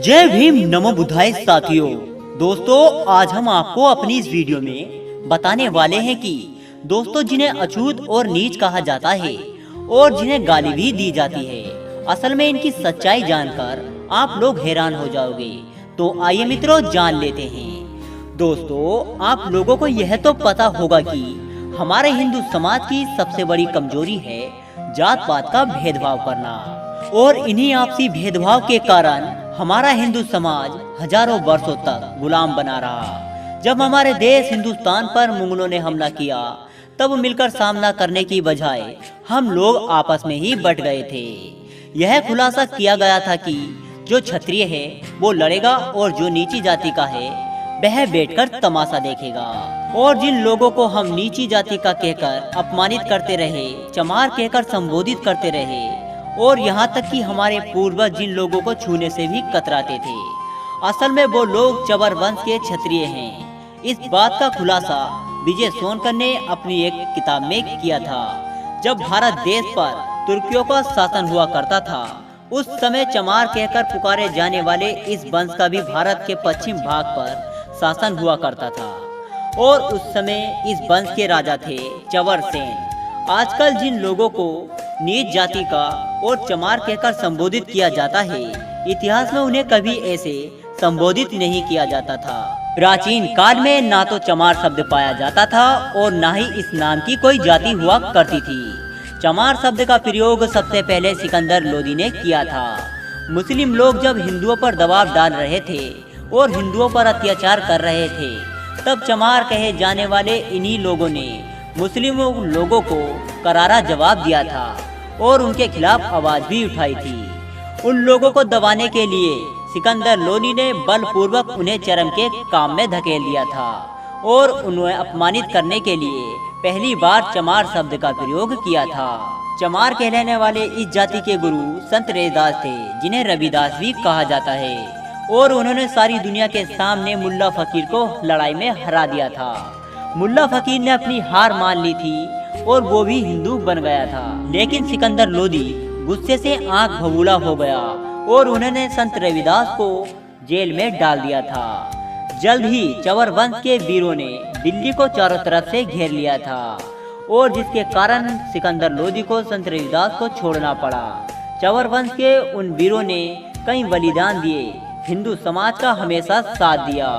जय भीम नमो बुद्धाय साथियों। दोस्तों आज हम आपको अपनी इस वीडियो में बताने वाले हैं कि दोस्तों जिन्हें अछूत और नीच कहा जाता है और जिन्हें गाली भी दी जाती है, असल में इनकी सच्चाई जानकर आप लोग हैरान हो जाओगे। तो आइए मित्रों जान लेते हैं। दोस्तों आप लोगों को यह तो पता होगा कि हमारे हिंदू समाज की सबसे बड़ी कमजोरी है जात पात का भेदभाव करना, और इन्हीं आपसी भेदभाव के कारण हमारा हिंदू समाज हजारों वर्षों तक गुलाम बना रहा। जब हमारे देश हिंदुस्तान पर मुगलों ने हमला किया तब मिलकर सामना करने की बजाय हम लोग आपस में ही बट गए थे। यह खुलासा किया गया था कि जो क्षत्रिय है वो लड़ेगा और जो नीची जाति का है वह बैठकर तमाशा देखेगा। और जिन लोगों को हम नीची जाति का कहकर अपमानित करते रहे, चमार कहकर संबोधित करते रहे, और यहाँ तक कि हमारे पूर्वज जिन लोगों को छूने से भी कतराते थे, असल में वो लोग चवर वंश के क्षत्रिय हैं। इस बात का खुलासा विजय सोनकर ने अपनी एक किताब में किया था। जब भारत देश पर तुर्कियों का शासन हुआ करता था, उस समय चमार कहकर पुकारे जाने वाले इस वंश का भी भारत के पश्चिम भाग पर शासन हुआ करता था, और उस समय इस वंश के राजा थे चवर सेन। आजकल जिन लोगों को नीच जाति का और चमार कहकर संबोधित किया जाता है, इतिहास में उन्हें कभी ऐसे संबोधित नहीं किया जाता था। प्राचीन काल में ना तो चमार शब्द पाया जाता था और ना ही इस नाम की कोई जाति हुआ करती थी। चमार शब्द का प्रयोग सबसे पहले सिकंदर लोदी ने किया था। मुस्लिम लोग जब हिंदुओं पर दबाव डाल रहे थे और हिंदुओं पर अत्याचार कर रहे थे, तब चमार कहे जाने वाले इन्हीं लोगों ने मुस्लिम लोगों को करारा जवाब दिया था और उनके खिलाफ आवाज भी उठाई थी। उन लोगों को दबाने के लिए सिकंदर लोदी ने बलपूर्वक उन्हें चरम के काम में धकेल दिया था, और उन्हें अपमानित करने के लिए पहली बार चमार शब्द का प्रयोग किया था। चमार कहलाने वाले इस जाति के गुरु संत रविदास थे, जिन्हें रविदास भी कहा जाता है, और उन्होंने सारी दुनिया के सामने मुल्ला फकीर को लड़ाई में हरा दिया था। मुल्ला फकीर ने अपनी हार मान ली थी और वो भी हिंदू बन गया था, लेकिन सिकंदर लोदी गुस्से से आंख भभूला हो गया और उन्होंने संत रविदास को जेल में डाल दिया था। जल्द ही चवर वंश के वीरों ने दिल्ली को चारों तरफ से घेर लिया था, और जिसके कारण सिकंदर लोदी को संत रविदास को छोड़ना पड़ा। चवर वंश के उन वीरों ने कई बलिदान दिए, हिंदू समाज का हमेशा साथ दिया।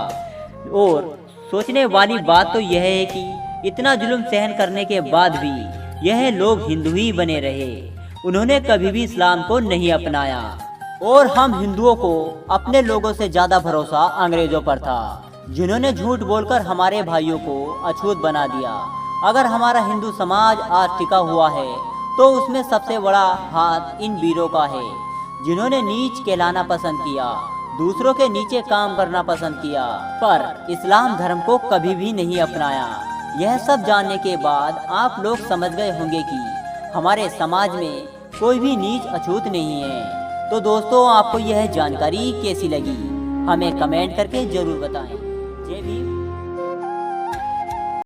और सोचने वाली बात तो यह है कि इतना जुल्म सहन करने के बाद भी यह लोग हिंदू ही बने रहे। उन्होंने कभी भी इस्लाम को नहीं अपनाया, और हम हिंदुओं को अपने लोगों से ज्यादा भरोसा अंग्रेजों पर था, जिन्होंने झूठ बोलकर हमारे भाइयों को अछूत बना दिया। अगर हमारा हिंदू समाज आज टिका हुआ है तो उसमें सबसे बड़ा हाथ इन वीरों का है, जिन्होंने नीच कहलाना पसंद किया, दूसरों के नीचे काम करना पसंद किया, पर इस्लाम धर्म को कभी भी नहीं अपनाया। यह सब जानने के बाद आप लोग समझ गए होंगे कि हमारे समाज में कोई भी नीच अछूत नहीं है। तो दोस्तों आपको यह जानकारी कैसी लगी हमें कमेंट करके जरूर बताएं। जय भीम।